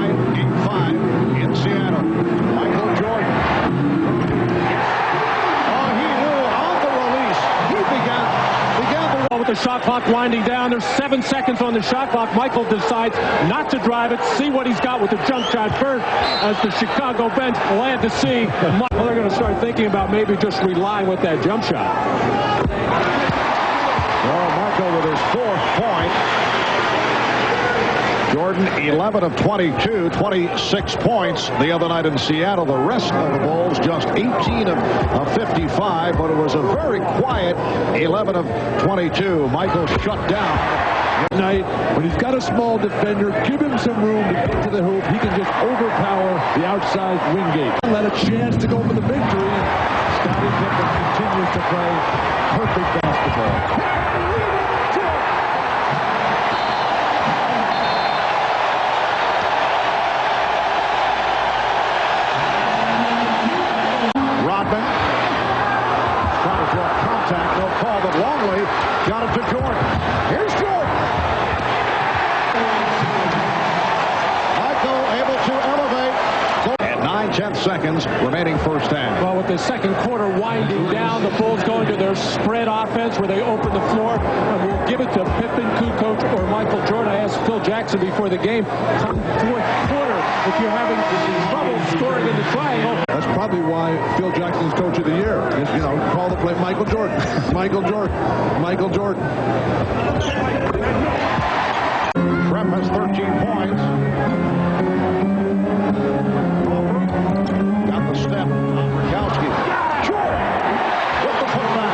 tonight, Game 5 in Seattle. Michael Jordan. Oh, he knew on the release. He began the with the shot clock winding down. There's 7 seconds on the shot clock. Michael decides not to drive it, see what he's got with the jump shot first, as the Chicago bench glad to see. Well, they're going to start thinking about maybe just relying with that jump shot. Well, Michael with his 4th point. Jordan 11 of 22, 26 points the other night in Seattle. The rest of the Bulls just 18 of 55, but it was a very quiet 11 of 22. Michael shut down. Night, when he's got a small defender, give him some room to get to the hoop. He can just overpower the outside Wingate. Let a chance to go for the victory. Scottie Pippen continues to play perfect basketball. Rodman trying to draw contact. No call, but Longley got it to Jordan. Here's Jordan. Michael able to elevate. And 9/10 seconds remaining first half. Well, with the second quarter winding down, the Bulls going to their spread offense where they open the floor, and we'll give it to Pippen, Kukoc, or Michael Jordan. I asked Phil Jackson before the game, come fourth quarter, if you're having trouble scoring in the triangle. That's probably why Phil Jackson's coach of the year. Is, you know, call the play Michael Jordan. Michael Jordan. Michael Jordan. Shrem has 13 points. Got the step on Rakowski. Jordan with the putback.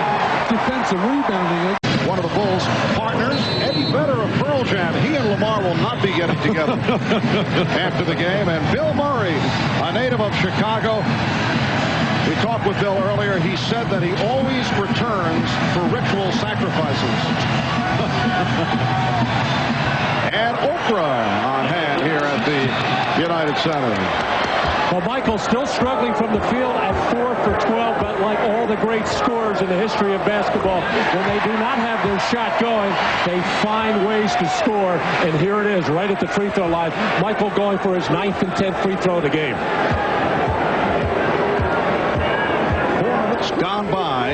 Defensive rebounding. One of the Bulls' partners, Eddie Vedder of Pearl Jam. He and Lamar will not be getting together after the game. And Bill Murray, a native of Chicago. We talked with Bill earlier. He said that he always returns for ritual sacrifices. And Oprah on hand here at the United Center. Well, Michael's still struggling from the field at 4 for 12, but like all the great scorers in the history of basketball, when they do not have their shot going, they find ways to score, and here it is, right at the free throw line. Michael going for his 9th and 10th free throw of the game. 4 minutes gone by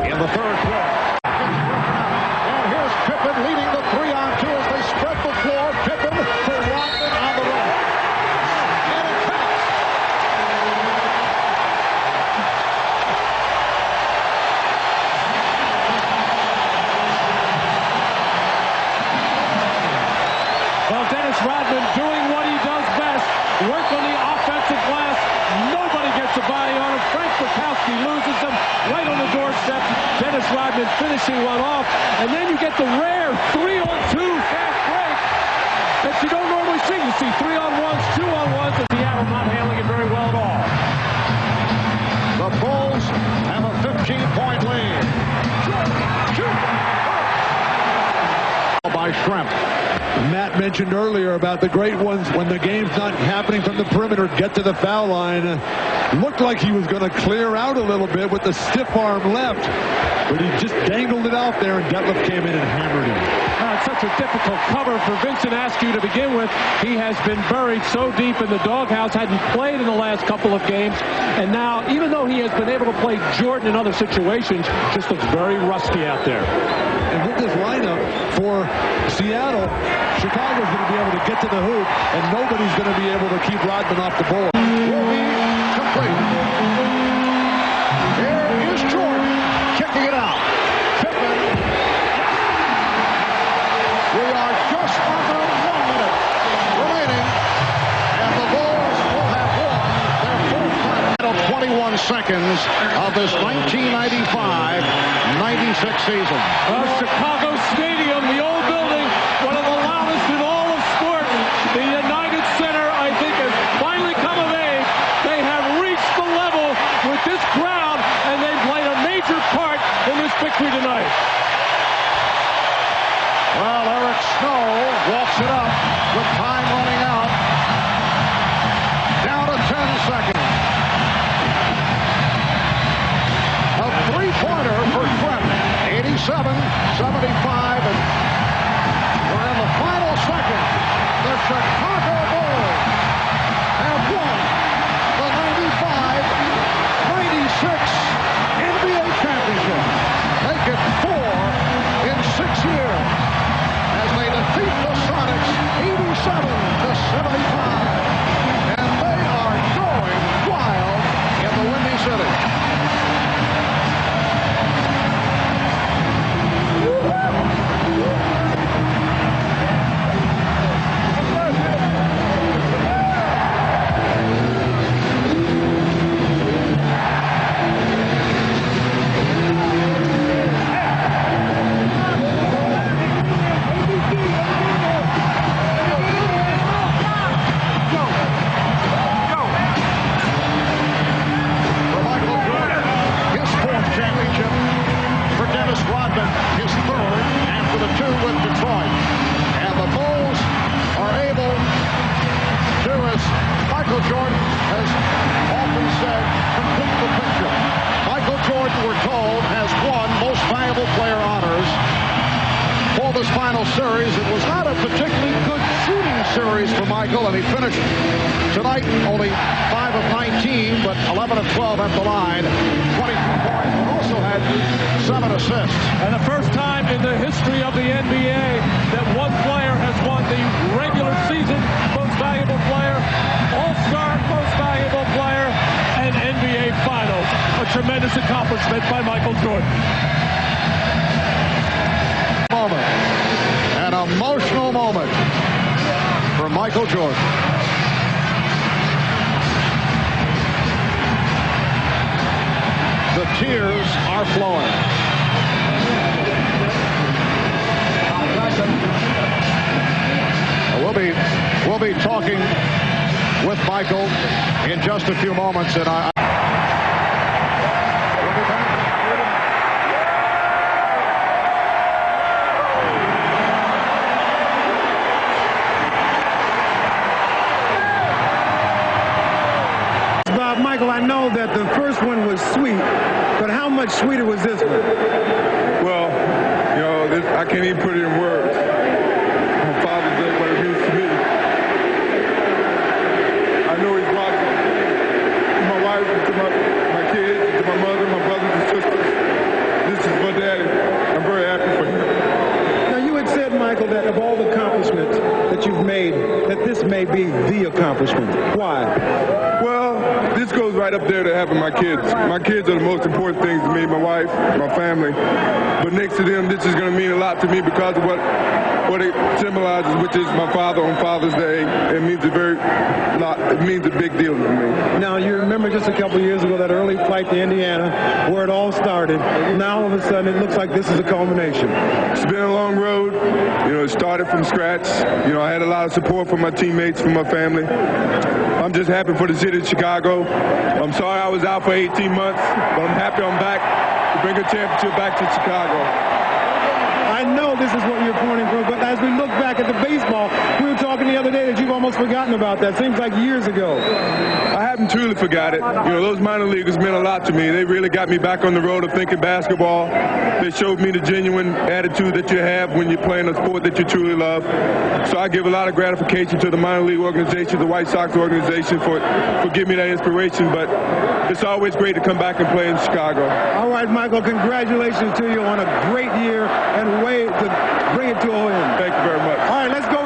in the third quarter. And here's Pippen leading the 3-on-2 as they spread the floor. Pippen for Rodman on the right. And it counts. Well, Dennis Rodman doing what he does best, work on the offensive glass. Nobody gets a body on him. Frank Rakowski loses them right on the doorstep. Dennis Rodman finishing one off. And then you get the rare 3-on-2 fast break that you don't normally see. You see 3-on-1s, 2-on-1s, and Seattle not handling it very well at all. The Bulls have a 15-point lead. By Shrem. Matt mentioned earlier about the great ones when the game's not happening from the perimeter, get to the foul line. Looked like he was going to clear out a little bit with the stiff arm left, but he just dangled it out there, and Detlef came in and hammered him. It's such a difficult cover for Vincent Askew to begin with. He has been buried so deep in the doghouse, hadn't played in the last couple of games, and now, even though he has been able to play Jordan in other situations, just looks very rusty out there. And with this lineup for Seattle, Chicago's going to be able to get to the hoop, and nobody's going to be able to keep Rodman off the ball. Will be complete. Here is Jordan kicking it out. Pippen. We are just under 1 minute remaining, and the Bulls will have won their fourth title. 21 seconds of this 1995-96 season. Chicago Stadium, the old building, one of the loudest in all of sports. The United Center, I think, has finally come of age. They have reached the level with this crowd, and they've played a major part in this victory tonight. Well, Eric Snow walks it up with time running out. Down to 10 seconds. A three-pointer for Trent. 87, 75, and Michael Jordan has often said, complete the picture. Michael Jordan, we're told, has won Most Valuable Player honors for this final series. It was not a particularly good shooting series for Michael, and he finished tonight only 5 of 19, but 11 of 12 at the line, 22 points, but also had 7 assists. And the first time in the history of the NBA that one player has won the regular season Most Valuable Player, All-Star Most Valuable Player, and NBA Finals. A tremendous accomplishment by Michael Jordan. An emotional moment for Michael Jordan. The tears are flowing. We'll be talking with Michael in just a few moments, and we'll be back. Michael, I know that the first one was sweet, but how much sweeter was this one? Well, you know, I can't even put it in words. My Father's Day, what it means to me. I know he's watching. To my wife, to my kids, to my mother, my brothers and sisters. This is my daddy. I'm very happy for him. Now, you had said, Michael, that of all the accomplishments that you've made, that this may be the accomplishment. Why? Well, this goes right up there to having my kids. My kids are the most important things to me, my wife, my family. But next to them, this is going to mean a lot to me because of what it symbolizes, which is my father on Father's Day. It means it means a big deal to me. Now, you remember just a couple years ago that early flight to Indiana where it all started. Now, all of a sudden, it looks like this is a culmination. It's been a long road. You know, it started from scratch. You know, I had a lot of support from my teammates, from my family. I'm just happy for the city of Chicago. I'm sorry I was out for 18 months, but I'm happy I'm back to bring a championship back to Chicago. I know this is what you're pointing for, but as we look back at the baseball, we were talking the other day that you've almost forgotten about that. Seems like years ago. I haven't truly forgot it. You know, those minor leaguers meant a lot to me. They really got me back on the road of thinking basketball. They showed me the genuine attitude that you have when you're playing a sport that you truly love. So I give a lot of gratification to the minor league organization, the White Sox organization, for giving me that inspiration. But it's always great to come back and play in Chicago. All right, Michael, congratulations to you on a great year and way to bring it to an end. Thank you very much. All right, let's go.